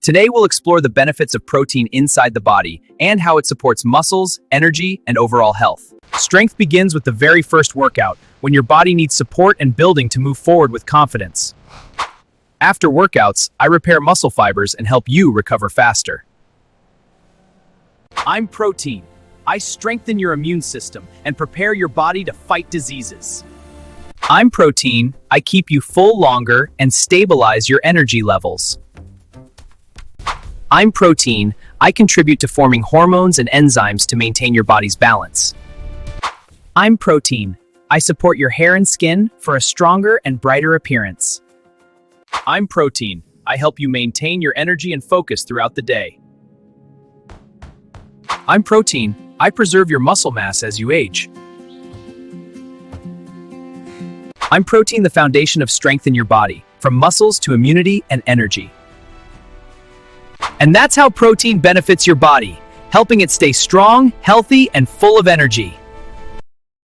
Today we'll explore the benefits of protein inside the body and how it supports muscles, energy, and overall health. Strength begins with the very first workout, when your body needs support and building to move forward with confidence. After workouts, I repair muscle fibers and help you recover faster. I'm Protein. I strengthen your immune system and prepare your body to fight diseases. I'm Protein. I keep you full longer and stabilize your energy levels. I'm Protein. I contribute to forming hormones and enzymes to maintain your body's balance. I'm Protein. I support your hair and skin for a stronger and brighter appearance. I'm Protein. I help you maintain your energy and focus throughout the day. I'm Protein. I preserve your muscle mass as you age. I'm Protein, the foundation of strength in your body, from muscles to immunity and energy. And that's how protein benefits your body, helping it stay strong, healthy, and full of energy.